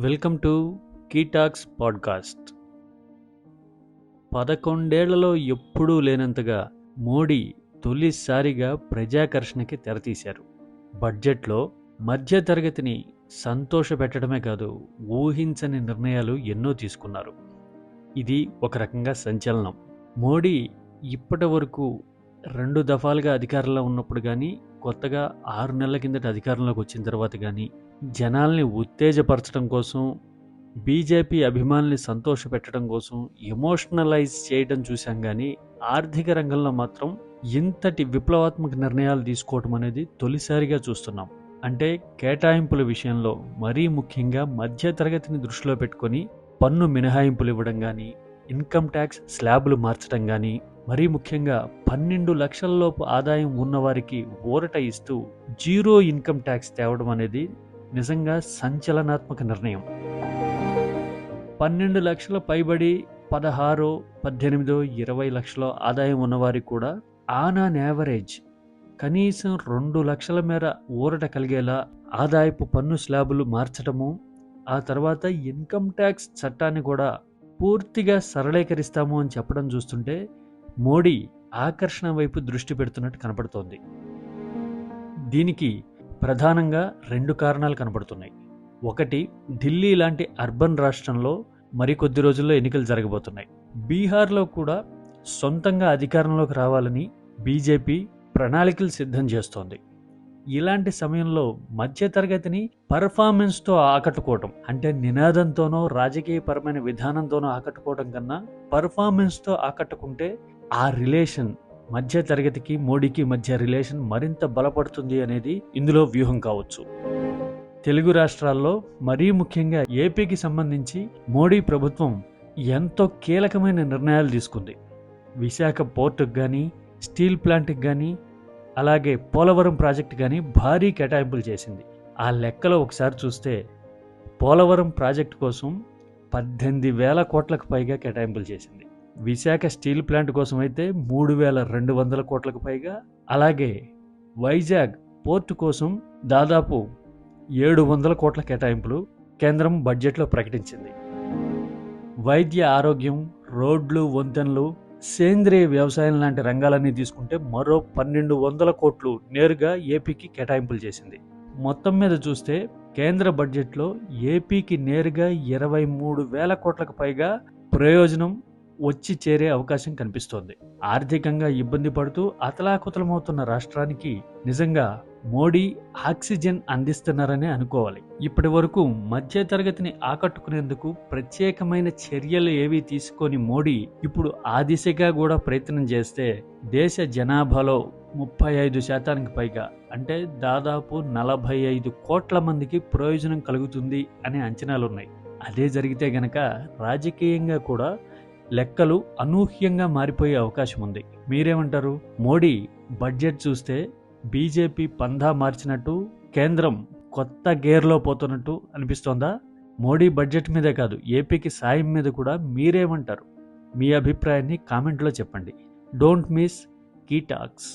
Welcome to కీటాక్స్ podcast. 11 ఏళ్లలో ఎప్పుడూ లేనంతగా మోడీ తొలిసారిగా ప్రజాకర్షణకి తెరతీశారు. బడ్జెట్లో మధ్యతరగతిని సంతోషపెట్టడమే కాదు, ఊహించని నిర్ణయాలు ఎన్నో తీసుకున్నారు. ఇది ఒక రకంగా సంచలనం. మోడీ ఇప్పటి వరకు 2 దఫాలుగా అధికారంలో ఉన్నప్పుడు కానీ, కొత్తగా 6 నెలల కిందట అధికారంలోకి వచ్చిన తర్వాత కానీ, జనాల్ని ఉత్తేజపరచడం కోసం, బీజేపీ అభిమానుల్ని సంతోషపెట్టడం కోసం ఎమోషనలైజ్ చేయడం చూసాం కానీ, ఆర్థిక రంగంలో మాత్రం ఇంతటి విప్లవాత్మక నిర్ణయాలు తీసుకోవడం అనేది తొలిసారిగా చూస్తున్నాం. అంటే కేటాయింపుల విషయంలో మరీ ముఖ్యంగా మధ్యతరగతిని దృష్టిలో పెట్టుకొని పన్ను మినహాయింపులు ఇవ్వడం కానీ, ఇన్కమ్ ట్యాక్స్ స్లాబులు మార్చడం కానీ, మరీ ముఖ్యంగా 12 లక్షలలోపు ఆదాయం ఉన్నవారికి ఊరట ఇస్తూ జీరో ఇన్కమ్ ట్యాక్స్ తేవడం అనేది నిజంగా సంచలనాత్మక నిర్ణయం. 12 లక్షల పైబడి 16, 18, 20 లక్షల ఆదాయం ఉన్నవారికి కూడా ఆన్ యావరేజ్ కనీసం 2 లక్షల మేర ఊరట కలిగేలా ఆదాయపు పన్ను స్లాబులు మార్చడము, ఆ తర్వాత ఇన్కమ్ ట్యాక్స్ చట్టాన్ని కూడా పూర్తిగా సరళీకరిస్తాము అని చెప్పడం చూస్తుంటే మోడీ ఆకర్షణ వైపు దృష్టి పెడుతున్నట్టు కనపడుతోంది. దీనికి ప్రధానంగా 2 కారణాలు కనపడుతున్నాయి. ఒకటి, ఢిల్లీ లాంటి అర్బన్ రాష్ట్రంలో మరికొద్ది రోజుల్లో ఎన్నికలు జరగబోతున్నాయి. బీహార్లో కూడా సొంతంగా అధికారంలోకి రావాలని బీజేపీ ప్రణాళికలు సిద్ధం చేస్తోంది. ఇలాంటి సమయంలో మధ్యతరగతిని పర్ఫార్మెన్స్తో ఆకట్టుకోవటం, అంటే నినాదంతోనో రాజకీయపరమైన విధానంతోనో ఆకట్టుకోవడం కన్నా పర్ఫార్మెన్స్తో ఆకట్టుకుంటే ఆ రిలేషన్, మధ్యతరగతికి మోడీకి మధ్య రిలేషన్ మరింత బలపడుతుంది అనేది ఇందులో వ్యూహం కావచ్చు. తెలుగు రాష్ట్రాల్లో మరీ ముఖ్యంగా ఏపీకి సంబంధించి మోడీ ప్రభుత్వం ఎంతో కీలకమైన నిర్ణయాలు తీసుకుంది. విశాఖ పోర్టుకు కానీ, స్టీల్ ప్లాంట్కి కానీ, అలాగే పోలవరం ప్రాజెక్టు కానీ భారీ కేటాయింపులు చేసింది. ఆ లెక్కలో ఒకసారి చూస్తే పోలవరం ప్రాజెక్టు కోసం 18,000 కోట్లకు పైగా కేటాయింపులు చేసింది. విశాఖ స్టీల్ ప్లాంట్ కోసం అయితే 3,200 కోట్లకు పైగా, అలాగే వైజాగ్ పోర్టు కోసం దాదాపు 700 కోట్ల కేటాయింపులు కేంద్రం బడ్జెట్లో ప్రకటించింది. వైద్య ఆరోగ్యం, రోడ్లు, వంతెనలు, సేంద్రియ వ్యవసాయం లాంటి రంగాలన్నీ తీసుకుంటే మరో 1,200 కోట్లు నేరుగా ఏపీకి కేటాయింపులు చేసింది. మొత్తం మీద చూస్తే కేంద్ర బడ్జెట్లో ఏపీకి నేరుగా 23,000 కోట్లకు పైగా ప్రయోజనం వచ్చి చేరే అవకాశం కనిపిస్తోంది. ఆర్థికంగా ఇబ్బంది పడుతూ అతలాకుతలమవుతున్న రాష్ట్రానికి నిజంగా మోడీ ఆక్సిజన్ అందిస్తున్నారనే అనుకోవాలి. ఇప్పటి వరకు మధ్యతరగతిని ఆకట్టుకునేందుకు ప్రత్యేకమైన చర్యలు ఏవీ తీసుకొని మోడీ ఇప్పుడు ఆ దిశగా కూడా ప్రయత్నం చేస్తే దేశ జనాభాలో 35% పైగా, అంటే దాదాపు 45 కోట్ల మందికి ప్రయోజనం కలుగుతుంది అనే అంచనాలున్నాయి. అదే జరిగితే గనక రాజకీయంగా కూడా లెక్కలు అనూహ్యంగా మారిపోయే అవకాశం ఉంది. మీరేమంటారు? మోడీ బడ్జెట్ చూస్తే బీజేపీ పందా మార్చినట్టు, కేంద్రం కొత్త గేర్లో పోతున్నట్టు అనిపిస్తోందా? మోడీ బడ్జెట్ మీదే కాదు, ఏపీకి సాయం మీద కూడా మీరేమంటారు? మీ అభిప్రాయాన్ని కామెంట్లో చెప్పండి. Don't miss కీటాక్స్.